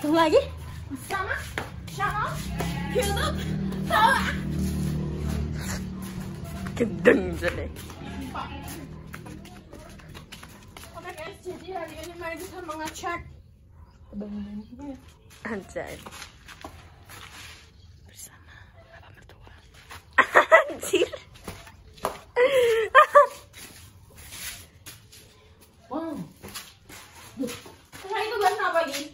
Tunggu lagi. Sama channel YouTube Salah. Gendeng jadi. Oke guys, jadi hari ini mari kita mengecek bangunannya. Anjay. Bersama Bapak Mertua. Anjir. Wow. Nah itu gas apa lagi?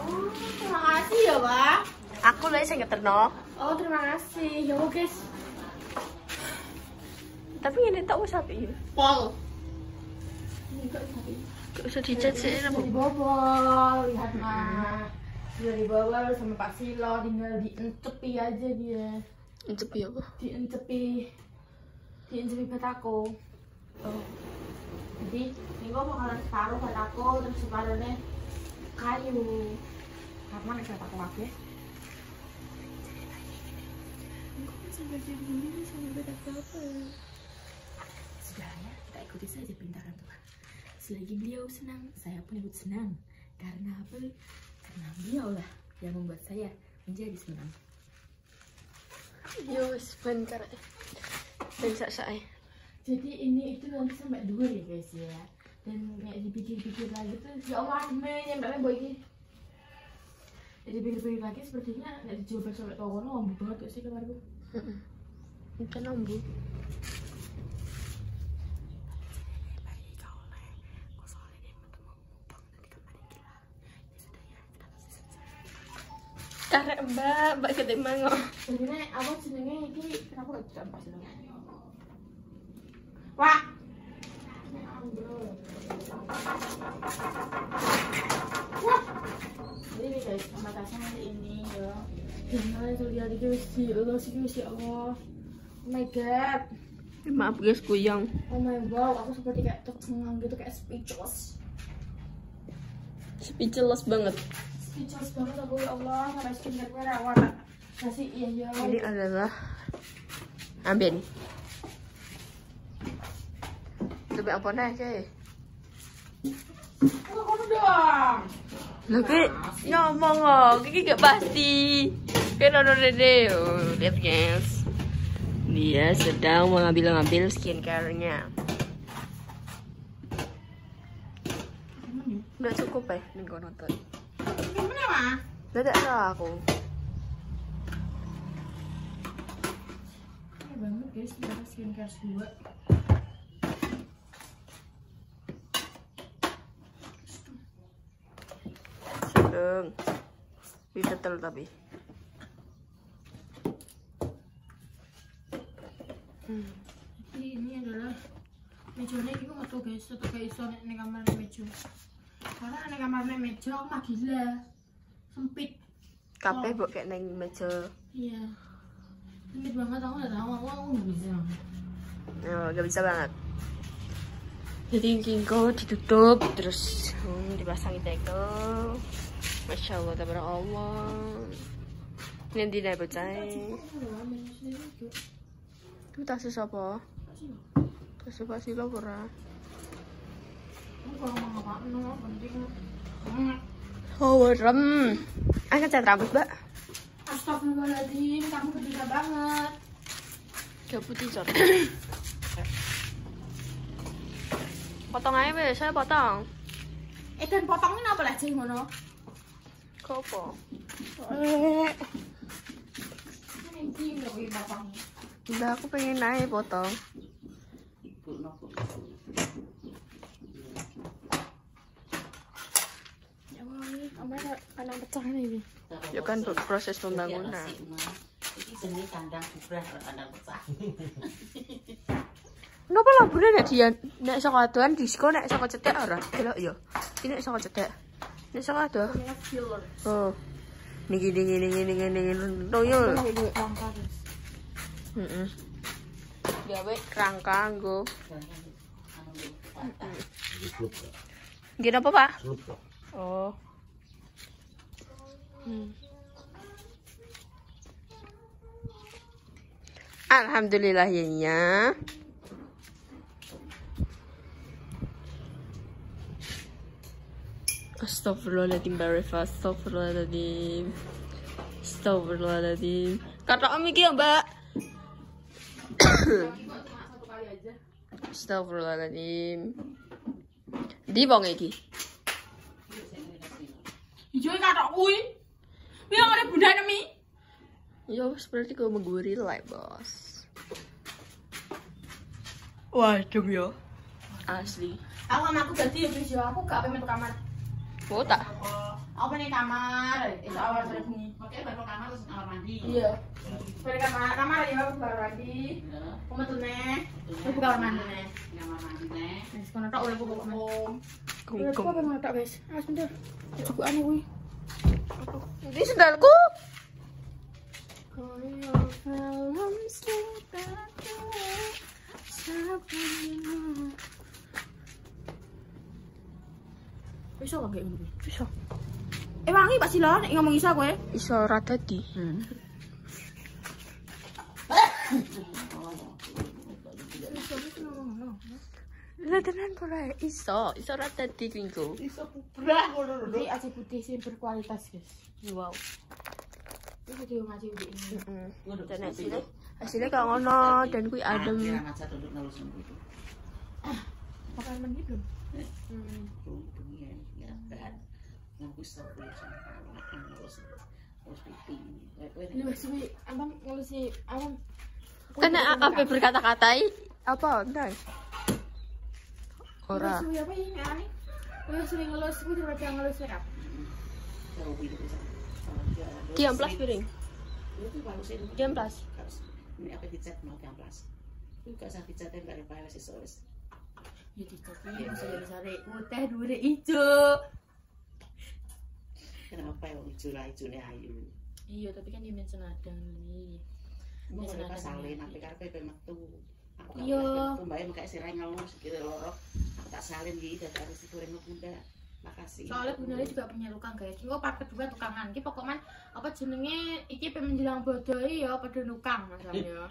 Oh, terima kasih ya, Pak. Aku lagi saya ngeterno. Oh, terima kasih. Ya udah, guys. Tapi ini tak usah pi. Pol. Ini enggak sapi. Gak usah dicat sih. Sudah dibobol, lihat mah. Sudah dibobol sama Pak Silo, tinggal diencepi aja dia. Encepi apa? Diencepi batako. Oh. Jadi, ini gua bakalan separuh batako, terus separuhnya kayu. Karena nek batako kabeh. Sampai begini sampai batako apa? Sudah ya, kita ikuti saja perintah Tuhan. Selagi beliau senang, saya pun ikut senang. Karena apa? Karena beliau lah yang membuat saya menjadi senang. Yus, bentar. Bentar saya. Jadi ini itu nanti sampai 2 ya guys ya. Dan kayak dipikir-pikir lagi tuh, ya Allah admin nyampe boy ini. Jadi dipikir-pikir lagi sepertinya nggak dicoba sampai tau kono lambu banget gak sih kamarku? Itu lambu. Karek mbak gede mango. Sebenarnya apa jenenge iki kenapa gak bisa mbak jenenge? Wah. Wah. Ini guys, batasnya nanti ini ya. Jangan itu lihat iki wis ya Allah. Oh my god. Maaf guys, kuyang. Oh my wow, aku seperti kayak tercengang gitu, kayak speechless. Speechless banget. Speechless banget aku ya Allah, sampai skincare gue warna kasih iya. Ini adalah ambil nih. Coba apa nih guys? Oh, kamu dong. Lagi ngomong oh, Kiki gak pasti. Kan ono dede, lihat guys. Dia sedang mengambil skincare-nya. Udah cukup ya, nih gue nonton. Gimana mah? Dadak lah aku. Ini banget guys, kita skincare 2. Sedang. Betul tapi. Jadi ini adalah mejanya ini nggak tahu guys, tetap kayak iso nek kamar meja. Karena nek kamar meja aku mah gila, sempit. Kabeh mbok kayak nang meja. Iya, sempit banget, aku nggak tahu, aku nggak bisa. Oh, gak bisa banget. Jadi kingko ditutup terus dipasang tegel. Masya Allah, tabarakallah. Ini tidak percaya. Itu tas apa? Tas apa sih lo pura? Oh, rem. Angkat cat rambut, Mbak. Astagfirullahaladzim, kamu gede banget. Gak putih cat. Potong aja wes, saya potong. Dan potongin apa lah sih ngono? Kopo. Ini nggak boleh potong. Udah aku pengen naik potong. Ya Allah, ini kamera kandang pecah ini. Ya kan proses pembangunan. Ini seni kandang kuburan kandang pecah. Kenapa lampunya nek dia nek saka adoan disko nek saka cetek ora? Delok yo. Ini nek saka cetek. Nek saka ado. Oh. Niki. Toyo. Heeh. Gawe rangka nggo. Gini apa, Pak? Oh. Alhamdulillah ya. Astagfirullahaladzim, Barifa. Astagfirullahaladzim. Kata Om iki ya, Mbak. Astagfirullahaladzim. Di bang iki. Iya kata kuwi. Kuwi yang ada bundane mi. Ya seperti kau mengguril like bos. Waduh ya. Asli. Aku sama aku ganti ya guys ya. Aku gak pengen kamar. Oh tak. Aku pengen kamar. Itu awal dari bunyi. Makanya baru kamar terus kamar mandi. Iya. Pengen kamar ya aku baru mandi. Aku metu nih. Aku kamar mandi nih. Kamar mandi nih. Wis kono tok uripku pokoknya. Aku Kungkung. pengen tok guys. Ah sebentar. Juga aneh kuwi. Ini sendalku. Bisa gak kayak gini? Bisa. Wangi Pak Silo, nek ngomong iso kowe. Iso rata di. Lah tenan ora iso rata di kingku. Iso bubrah ngono lho. Ini aci putih sih berkualitas guys. Wow. Ini video ngaji ini. Dan hasilnya kayak ngono dan kuwi adem. Kira aja duduk nalus itu. Makan menit belum? Ya kan. Ngaku stop ya. Terus pipi. Ini masih abang ngelusi abang. Kena apa berkata-katai? Apa? Entar. Ora. Ngelusi apa ini aneh? Gue sering ngelus, gue juga jangan ngelus makeup. Diam plus piring. Itu bagusin. Diam plus. Ini apa dicat mau diam plus. Itu gak usah dicat yang gak ada payah sih soalnya. Ya di kopi bisa sare teh dure ijo. Kenapa yang hijau-hijaunya ayu? Iya, tapi kan dimension ada nih. Mau kenapa salin, tapi karena metu. Iya. Aku mbaknya kayak sirai ngelong sekira lorok. Aku tak salin gitu, harus digoreng bunda. Makasih. Soalnya bundanya juga punya tukang guys. Gue part kedua tukangan. Ki pokoknya apa jenenge iki menjelang bodoi ya pada nukang masalahnya.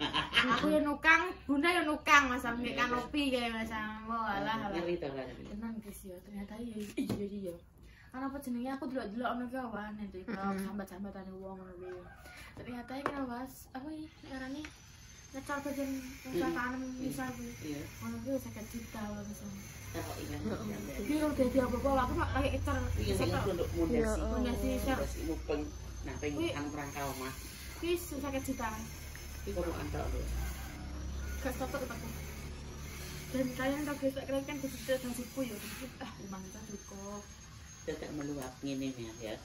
Aku ya nukang, bunda ya nukang masalahnya kanopi kayak masalah. Walah. Ngeri tuh kan. Tenang guys ya, ternyata iya. Kan apa jenenge aku delok-delok ono kawan itu sambat-sambatan wong ngono. Ternyata iki was apa iki ngarane ngecal bagian tangan misal kuwi. Iya. Ono kuwi 50 juta wae misalnya. Takok ingat. Dia udah diapa-apa aku mak lagi ecer. Iya sing untuk mundasi. Mundasi ser. Mundasi mupeng. Nah, pengen perangkal mah. Wis 50 juta. Iki kok antar lho. Gak stop aku. Dan kalian tak gesek kalian kan kudu dasipku ya. Memang kita cukup. Tidak meluap ngene ya.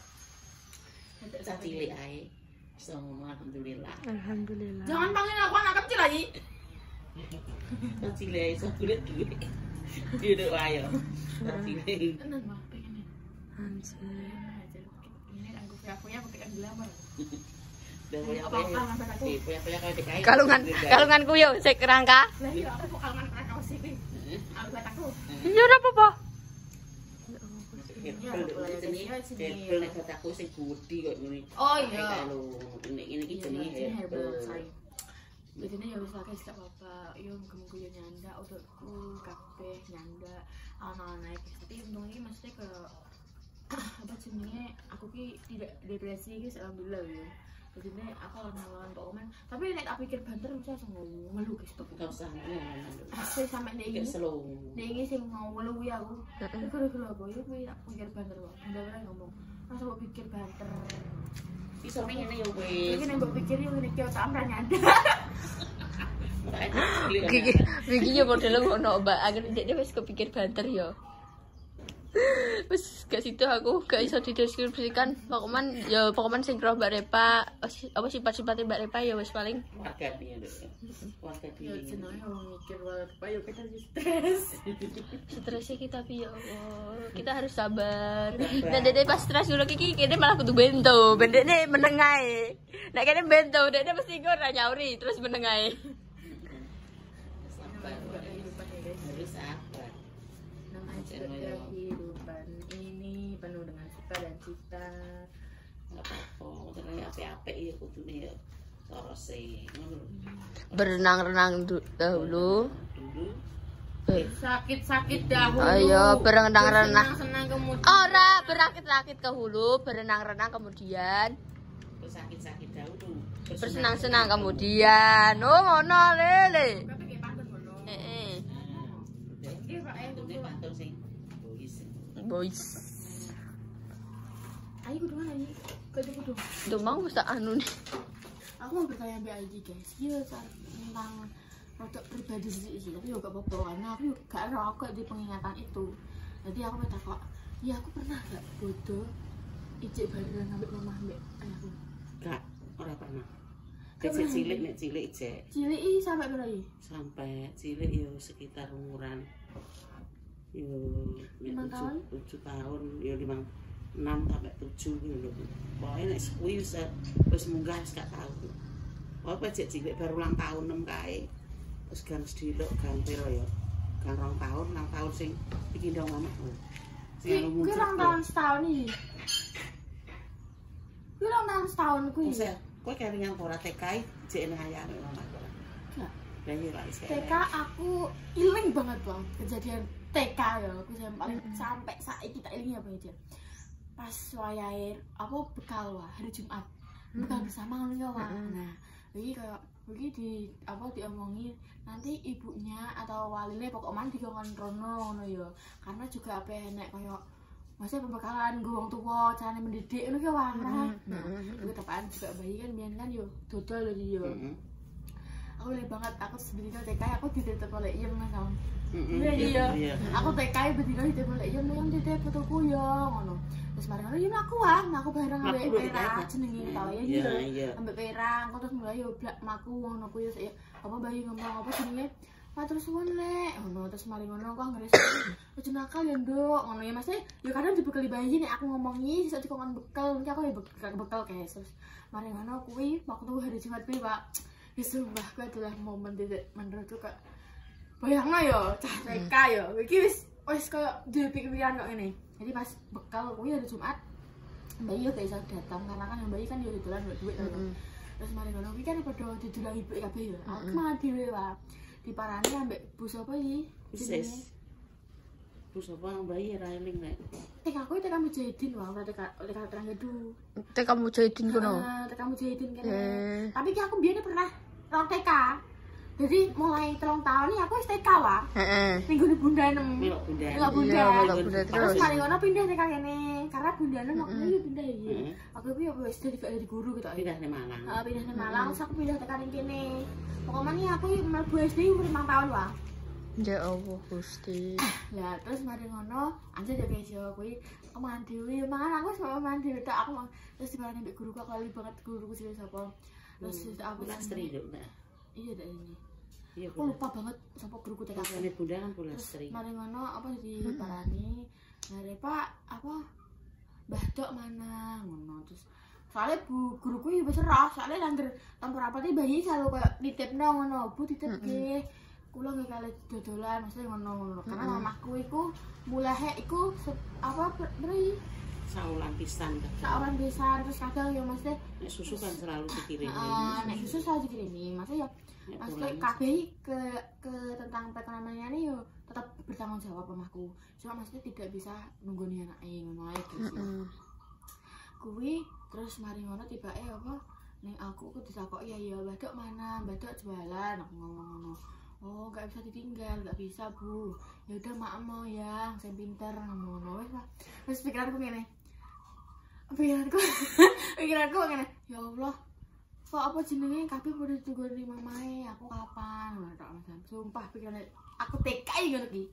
Cak cilik ae. Semua alhamdulillah. Alhamdulillah. Jangan panggil aku anak kecil lagi. Cak cilik ae sebulet duit. Duduk ayo. Cilik. Tenan mah pengen. Anjir. Ini aku ya pakai glamour. Dan Kalunganku yo sik kerangka. Lah iya aku kalungan pernah kaos iki. Aku buat aku. Ya ora apa-apa. Oh iya. Ini jenenge Biasanya ya bisa guys, gak apa-apa. Yo muga-muga yo nyanda udahku kabeh nyanda ana-ana naik. Tapi untungnya ini maksudnya ke apa jenenge aku ki tidak depresi guys, alhamdulillah ya. Jadi aku lawan Pak Oman. Tapi nek tak pikir banter bisa langsung ngeluh guys Pak. Enggak usah ngomong. Asli sampe nek iki. Slow. Nek iki sing mau ngeluh ya aku. Gara-gara apa ya kuwi tak pikir banter kok. Ndak ngomong. Masa mbok pikir banter. Iso ngene yo wis. Iki nek mbok pikir yo ngene ki otak ora nyanda. Gigi yo model ngono, Mbak. Akhirnya dia wis kepikir banter yo. Wis gak situ aku gak iso dideskripsikan. Pokoknya sing roh Mbak Repa, apa sifat-sifatnya Mbak Repa ya wis paling warga dia lho. Warga dia. Ya jenenge wong mikir wae yo kita stres. Stresnya kita piye ya Allah. Kita harus sabar. Dan dede pas stres dulu kiki kene malah kudu bento. Bendene meneng ae. Nek kene bento, dede mesti ora nyauri terus meneng ae. Harus sabar. Namanya kehidupan ini penuh dengan suka dan cita. Enggak apa-apa, terus apik-apik ya kudune ya. Terus ngono. Berenang-renang dahulu. Sakit-sakit dahulu. Ayo berenang-renang. Senang-senang kemudian. Ora berakit-rakit ke hulu, berenang-renang kemudian Sakit-sakit dahulu. bersenang-senang kemudian. Oh ngono lele. Heeh. Boys. Ayo kudu mana nih? Kudu. Tuh mau tak anu nih. Aku mau bertanya mbak Aji guys. Iya tentang produk pribadi sih, tapi juga apa-apa karena aku gak rokok di pengingatan itu. Jadi aku minta kok, ya aku pernah gak bodoh ijek bareng ngambil rumah mbak ayahku. Gak, ora pernah. Kecil cilik nek cilik ijek. Cilik iki sampai berapa ya? Sampai cilik yo sekitar umuran yo 7 tahun yo 6 sampai 7 gitu lho. Pokoke nek kuwi wis munggah wis gak tau. Apa cek cilik baru ulang tahun 6 kae. Terus gang sediluk gang piro ya. Gang 2 tahun, 6 tahun sing iki ndang mamahku. Sing anu muncul. Kuwi 2 tahun setahun iki. Kuwi 2 tahun setahun kuwi. Kowe kelingan ora TK jek nang ayane mamahku. Enggak. Lah iya lah isih. TK aku iling banget bang kejadian TK ya aku paling sampai saiki tak ilingi apa aja pas wayahe apa bekal wah hari Jumat bekal bersama ngono ya wah nah iki kayak iki di apa diomongi nanti ibunya atau waline pokok man dikon rono ngono ya karena juga apa enek kayak masih pembekalan gue wong tua carane mendidik ngono ya wah nah itu tepaan juga bayi kan biyen kan yo dodol yo aku lihat banget aku sebenarnya TK aku dititip oleh Iem kan iya aku TK betina dititip oleh Iem yang dititip fotoku ya ngono terus bareng Iem aku bareng ambek Pera jenenge tau ya iya ambek Pera aku terus mulai yo blak maku ngono ku ya apa bayi ngomong apa jenenge matur suwun lek ngono terus mari ngono kok ngres ojo nakal ya nduk ngono ya Mas ya kadang dibekali bayi nek aku ngomongi iso dikon bekal mungkin aku ya bekal guys terus mari ngono kuwi waktu hari Jumat kuwi Pak. Ya sumpah, itu adalah momen tidak menurutku kak bayangnya ya, cah TK ya ini wis kayak dia pikiran kok ini jadi pas bekal, aku ada Jumat bayi ya gak bisa datang, karena kan yang bayi kan dia ditulan duit terus mari ngono, ini kan pada didulang ibu kabeh ya aku malah diwewa diparani ambek bus apa ini? Bus apa yang bayi railing nek TK aku TK Mujahidin wah, TK terang gedung TK Mujahidin kuno TK Mujahidin kan tapi aku biasanya pernah rong TK jadi mulai 3 tahun nih aku TK wah minggu di Bunda 6 Bunda terus kali ngono pindah TK kene karena Bunda 6 aku ini pindah ya aku itu ya wis jadi guru gitu pindah di Malang pindah di Malang terus aku pindah TK ning kene pokoknya aku mlebu SD umur 5 tahun wah ya Allah Gusti lah terus mari ngono anjir ya guys yo kuwi aku mandi mangan aku sama mandi tak aku terus dibarani mbek guruku aku lali banget guruku sing sapa terus aku Lastri lho Mbak iya dak ini iya aku lupa banget sapa guruku TK ini Bunda kan Lastri mari ngono apa diparani ngare Pak apa Mbah Dok mana ngono terus soalnya guruku ya wis serah soalnya langgar tanpa rapati bayi selalu kayak ditipno ngono Bu titip nggih kula nggih kali dodolan maksudnya ngono karena mamaku iku mulai iku apa beri saulan pisan terus kadang ya maksudnya nek susu kan selalu dikirimi nek susu selalu dikirimi maksudnya ya maksudnya kabeh ke tentang perekonomiannya nih yo tetap bertanggung jawab mamaku cuma maksudnya tidak bisa nunggoni anake ngono ae guys kuwi terus mari ngono tibake apa ning aku ditakoki ya Mbak Dok mana Mbak Dok jualan aku ngomong ngono oh gak bisa ditinggal gak bisa Bu ya udah mak mau ya saya pinter ngono wis terus pikiranku ngene ngene ya Allah kok apa jenenge kabeh padha digoni mamae aku kapan ngono tok Mas sumpah pikiran aku TK ngono ki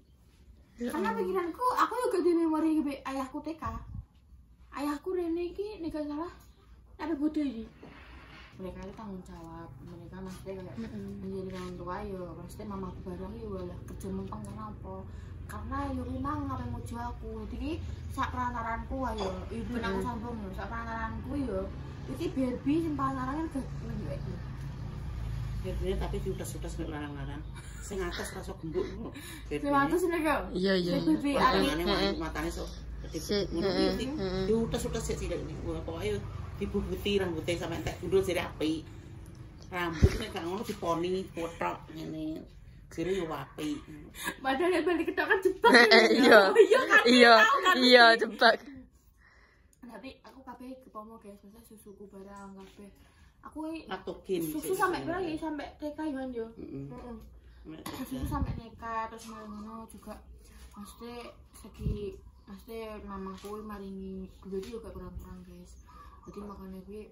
karena pikiranku aku juga di memori ayahku TK ayahku Rene iki nek salah ada bodoh iki mereka itu tanggung jawab mereka maksudnya kayak menjadi orang tua yo maksudnya mamaku bareng yo lah kerja menteng kenapa karena yo memang ngapain mau jual aku jadi sak perantaranku ayo ibu aku sambung sak perantaranku yo iki Barbie sing perantarannya gak ngendi Barbie tapi diutas-utas nek larang-larang sing atas rasa gembuk kok sing atas nek yo iya Barbie matane sok diutas-utas sik cilik niku pokoke dibubuti rambutnya sampai entek gundul jadi api rambutnya gak ngono diponi potok ngene seger yo apik. Padahal balik ketok kan jebak. Iya jebak. Tapi aku kabeh kepomo guys, masa susuku barang kabeh. Aku patogen susu sampai berapa ya, sampai TK kan yo. Susu sampai TK terus ngono juga. Maksudnya mamaku maringi duit juga kurang-kurang guys. Jadi makanya gue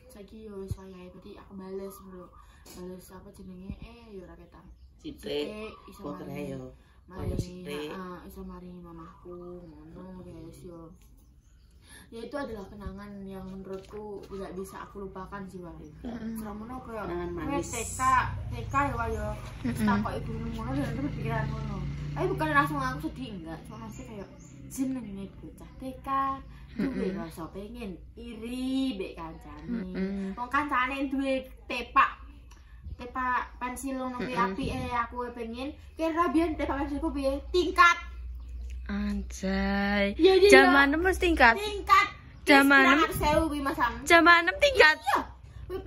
saiki yo saya berarti aku bales bro. Bales apa jenenge yo raketan. Sithik potre yo. Iso maringi mamaku ngono guys yo. Ya itu adalah kenangan yang menurutku tidak bisa aku lupakan sih Bang. Seromono kayak TK ya kayo. Tak ibu ngono dan terus pikiran ngono. Tapi bukan langsung aku sedih enggak, cuma masih kayak jenenge bocah TK. Duwe rasa pengen iri mbek kancane. Wong kancane duwe tepak pensil ngono kuwi apike aku pengen kira biyen tepak pensilku piye tingkat. Anjay. Zaman 6 mesti tingkat. Zaman 6 kuwi Mas Sam. Zaman 6 tingkat. Iya. Kuwi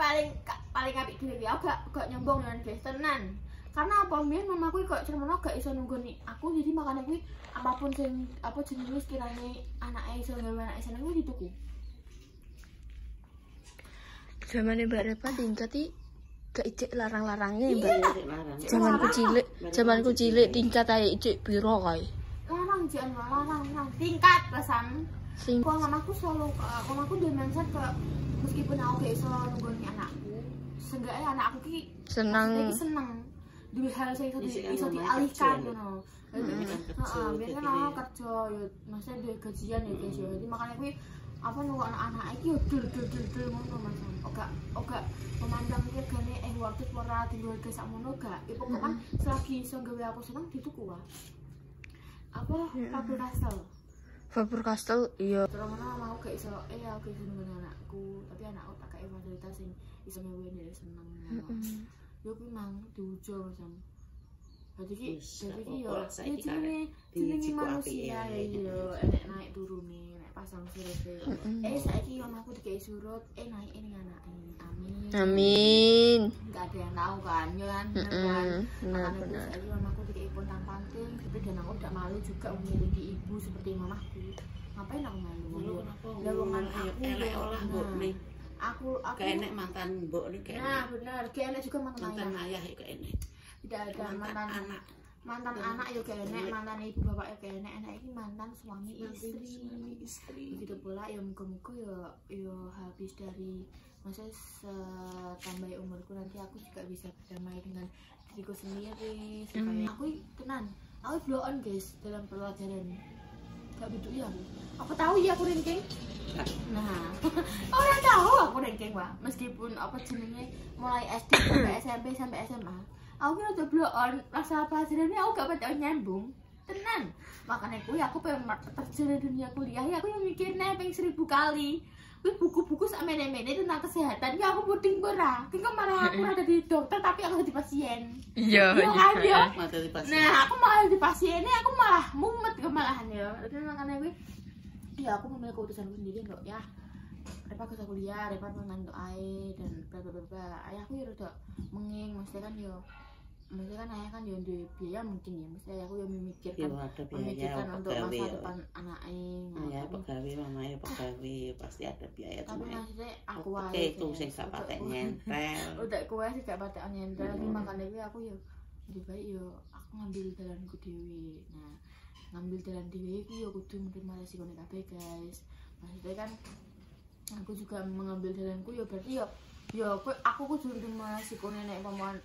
paling apik dhewe aku gak nyombong dengan guys tenan. Karena apa mbiyen mamaku kok semono gak iso nunggoni aku jadi makane kuwi apapun sing apa jenenge sekiranya anake iso gawe anake seneng kuwi dituku. Zamane Mbak Repa tingkat iki gak ijek larang-larangnya Mbak. Zamanku cilik tingkat ae ijek piro kae. Larang tingkat pasang. Kalau mamaku selalu mamaku dia mindset ke meskipun aku gak iso nunggoni anakku, seenggaknya anakku ki seneng duwe hal sing iso dialihkan ngono. Biar kan aku kerja yo maksudnya duwe gajian ya guys yo. Jadi makanya kuwi apa nunggu anak-anak iki yo dul ngono Mas. Oga memandang iki gane worth it ora diluar ke sakmono gak. Ya pokoknya selagi iso gawe aku seneng dituku wae. Apa Faber Castell iya. Terus mana mau gak iso aku iso nunggu anakku, tapi anakku tak kayak fasilitas sing iso ngewe dia seneng. Yo kuwi mang diujo Mas. Jadi yo jenenge manusia yo enek naik turune, nek pasang surut. Saiki mamaku dikei surut, naik ning anake. Amin. Enggak ada yang tahu kan, yo kan. Benar. Saiki mamaku dikei pontang-panting, tapi dan aku tidak malu juga memiliki ibu seperti mamaku. Ngapain aku malu? Lowongan aku elek olah mbok ning. Aku kayak enek mantan mbok nih kayak. Nah, benar. Kayak enek juga mantan ayah kayak enek. Tidak ada mantan anak ya kayak enek, mantan ibu bapak ya kayak enek ini mantan suami istri. Begitu pula ya muka-muka ya habis dari masa tambah umurku nanti aku juga bisa berdamai dengan diriku sendiri. Supaya aku tenan, aku blow on guys dalam pelajaran. Gak betul ya aku tahu ya aku ranking. Nah, orang tahu aku ranking Pak. Meskipun apa jenenge mulai SD sampai SMP sampai SMA, aku kan udah blow on rasa pelajarannya aku gak pada nyambung. Tenan. Makanya aku pengen terjun di dunia kuliah ya aku yang mikirnya pengen 1000 kali. Buku-buku sak mene-mene tentang kesehatan ya aku puding ora. Tinggal malah aku ada di dokter tapi aku jadi pasien. Iya kan ya. Nah, aku malah di pasiennya aku malah mumet kemalahan ya. Jadi makanya gue ya aku memiliki keputusanku sendiri kok ya. Repa ke kuliah, Repa mengantuk ae dan bla bla bla. Ayahku ya udah menging maksudnya kan ayah kan yo duwe biaya mungkin ya mesti aku yang memikirkan untuk masa depan anaknya. Ya pegawai mamanya pegawai pasti ada biaya. Tapi maksudnya aku wae itu sing gak patek nyentel. Udah kowe sih gak patek nyentel tapi makane kuwi aku yo lebih baik yo aku ngambil jalanku dhewe. Nah, ngambil jalan dhewe iki yo kudu menerima resikonya kabeh guys. Maksudnya kan aku juga mengambil jalanku yo berarti yo aku kudu menerima resikonya nek paman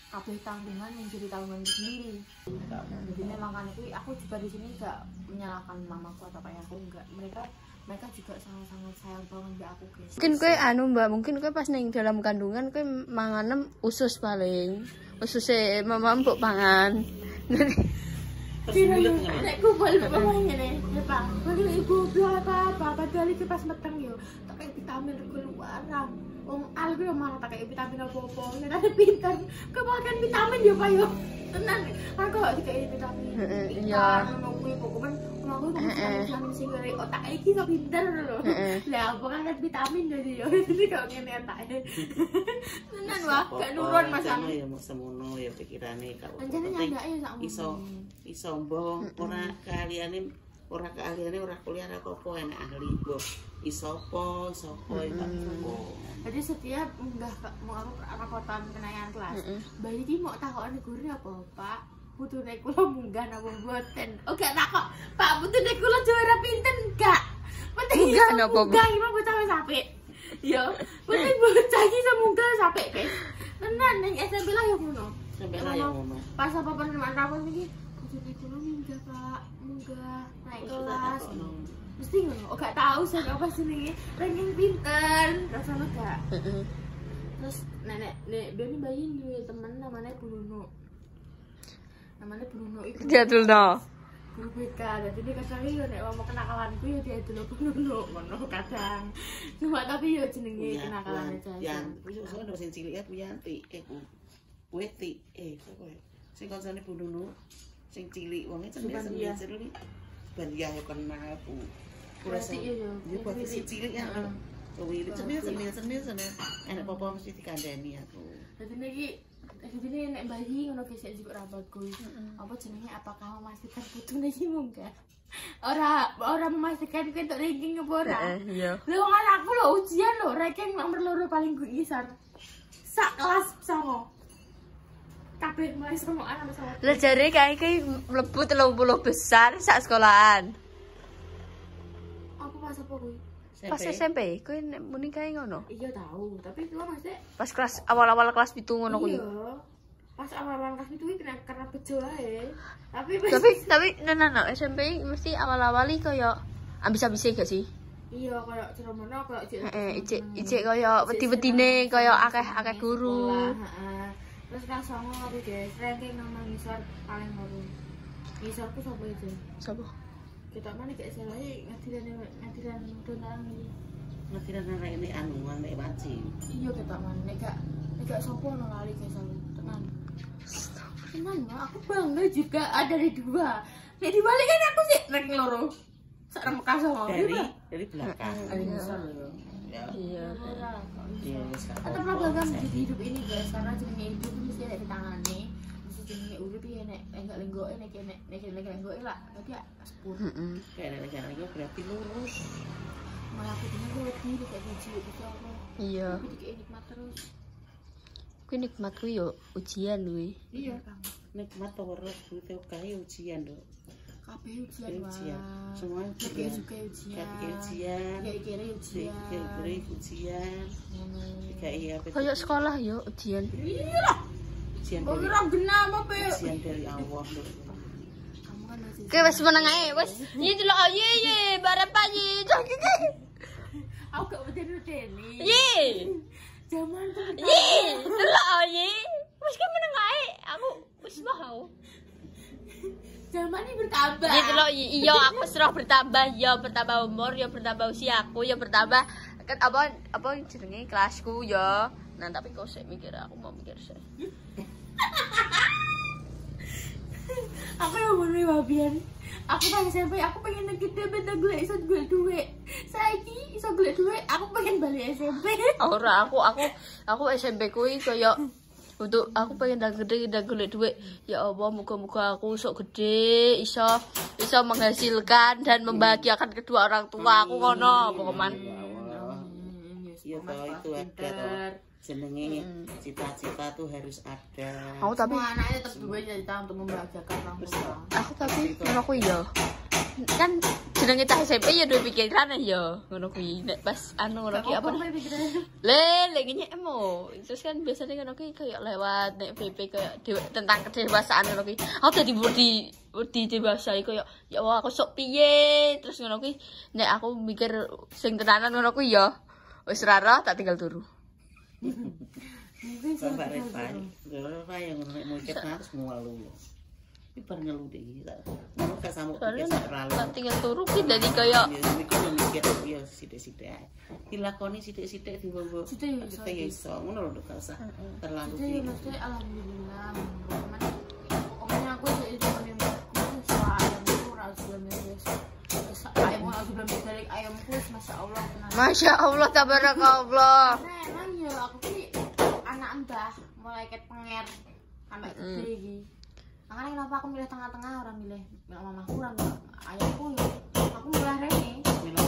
kabeh tanggungan yang jadi tanggungan sendiri. Jadi memang kan aku juga di sini gak menyalahkan mamaku atau ayahku enggak. Mereka juga sangat sayang banget mbak aku guys. Mungkin kowe Mbak, mungkin kowe pas ning dalam kandungan kowe manganem usus paling. Ususe mama mbok pangan. Nek kumpul pokoknya nih, ya Pak. Kalau ibu bilang apa padahal iki pas meteng yo, tak kayak vitamin keluaran. Wong al gue malah tak kayak vitamin apa-apa. Nek ada pinter, kemakan vitamin yo Pak yo. Tenan, aku gak dikasih vitamin. Iya. Ngono kuwi pokoknya aku kan sing ngene otak iki kok pinter lho. Lah apa kan vitamin dari yo. Jadi kok ngene otake. Tenan wah, gak nurun Mas. Ya mau semono ya pikirane kok. Anjane nyandake ya sak iso mbong ora keahliane ora kuliah apa enak ahli mbok iso apa jadi setiap munggah mau aku rapotan kenaikan kelas bayi iki mau takokan guru apa Pak putune kula munggah napa mboten gak takok Pak putune kula juara pinten gak penting munggah napa munggah iki mah bocah wis apik yo penting bocah iki iso munggah wis apik guys tenan ning SMP lah yo ngono pas apa penerimaan rapor iki putune kula munggah Pak munggah naik kelas mesti ngono gak tahu sih apa jenenge ranking pinter rasa gak terus nenek ben bayi duwe temen namanya Bruno itu jadul no guru BK jadi dia kadang yo nek mau kenakalanku yo dia dulu Bruno ngono kadang cuma tapi yo jenenge kenakalan aja yang wis ono sing cilik ya Yanti Weti sing kancane Bruno sing cilik wonge cendet-cendet Bandia yo kenal aku. Kurasa yo posisi cilik ya. Kuwi cendet enak apa mesti dikandani aku. Dadi niki nek bayi ngono gesek juga rapatku. Apa jenenge apakah memastikan putune iki munggah? Ora memastikan kuwi entuk ranking apa ora? Iya. Lho wong anakku lho ujian lho ranking nomor 2 paling ngisor. Sak kelas songo. Kabeh mulai sama anak sama. Lah jare kae iki mlebu 30 besar sak sekolahan. Apa pas apa kuwi? Pas SMP, kuwi nek muni kae ngono. Iya tahu, tapi itu Mas Pas kelas awal-awal kelas 7 ngono kuwi. Iya. Pas awal-awal kelas 7 kuwi karena bejo ae. Tapi no SMP mesti awal-awal iki koyo ambis-ambise gak sih? Iya, koyo ceromono koyo ijek koyo wedi-wedine koyo akeh guru. Terus kelas 9 aku guys, ranking nomor ngisor paling baru. Ngisorku sapa itu? Sapa? Kita mana gak salah ngadiran donaran iki. Ngadiran arek ini anu nek wajib. Iya kita mana nek gak sapa ono lali guys tenan. Tenan aku bangga juga ada di 2. Nek dibalik kan aku sih ranking loro. Sak remekas sama dari belakang. Iya. Iya, atau problem di hidup ini guys karena jenenge hidup mesti ada di tangannya mesti jenenge urip ya nek enggak lenggoke nek lenggoke lah berarti ya sepur kayak nek berarti lurus malah aku lebih kayak biji gitu apa iya tapi kayak nikmat terus kuwi nikmat kuwi yo ujian kuwi iya nikmat terus kuwi kae ujian lho kabeh ujian semua juga ujian kira ujian kayak sekolah yo ujian iya ujian ora genah apa ujian dari Allah lho kamu kan masih oke wis meneng ae wis iki delok ye barep ayi aku gak beden-bedeni ye zaman tuh ye delok ye wis ki meneng ae aku wis mau zaman ini bertambah. Gitu loh, iya aku serah bertambah, ya bertambah umur, ya bertambah usia aku, ya bertambah kan apa jenenge kelasku ya. Nah tapi kok saya mikir aku mau mikir saya. Aku yang mau wabian. Aku pas SMP aku pengen gede benda gue iso gue duit. Saiki iso gue duit, aku pengen balik SMP. Ora aku SMP kuwi koyo untuk aku pengen dah gede golek duit ya Allah moga-moga aku sok gede iso menghasilkan dan membahagiakan kedua orang tua aku ngono pokoknya iya toh itu ada toh jenenge cita-cita tuh harus ada aku tapi semua anaknya tetap duwe cita untuk membahagiakan orang tua aku tapi ngono kuwi ya kan jenenge cah SMP ya duwe pikiran ya ngono kuwi nek pas anu ngono ki apa le ngene emo terus kan biasanya ngono ki kayak lewat nek BP kayak tentang kedewasaan ngono ki aku dadi wedi dewasa iku ya Allah aku sok piye terus ngono ki nek aku mikir sing tenanan ngono kuwi ya wis ora tak tinggal turu Bapak Repa yang mau ikut harus mualu ini bar ngeluh deh mau gak sama tak tinggal turu ki dadi kaya mikir ya sithik-sithik dilakoni sithik-sithik diwonggo kita ya iso ngono lho gak usah terlalu jadi mesti alhamdulillah omnya aku itu menemani soal yang ora ayam aku belum balik ayamku masya Allah tenang. Masya Allah tabarakallah. Nah emang ya aku ki anak mbah mulai ket penger sampai gede iki. Makanya kenapa aku milih tengah-tengah orang milih mamaku orang ayahku ya. Aku milih rene. Milih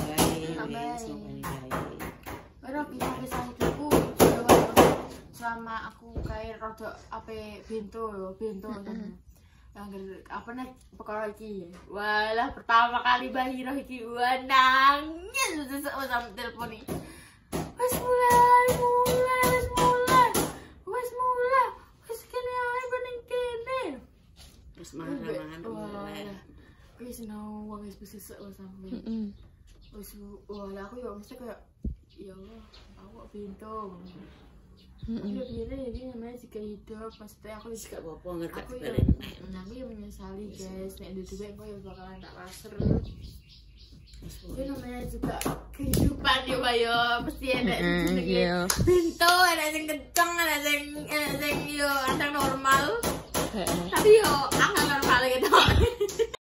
baik. Baru kisah hidupku selama aku kayak rada apa bento apa nih perkara iki walah pertama kali Bahiro iki nangis sama telepon iki wis mulai kene ae bening kene Terus marah-marah. wis nang wong wis besesek sampe wis walah aku ya mesti kayak ya Allah aku bento. Iya jadi namanya jika hidup maksudnya aku juga apa ngerti aku bareng. ya menyesali guys nek duwe kok ya bakalan tak laser. Itu namanya juga kehidupan ya Pak yo mesti ada pintu ada yang kenceng ada yang yo ada normal tapi yo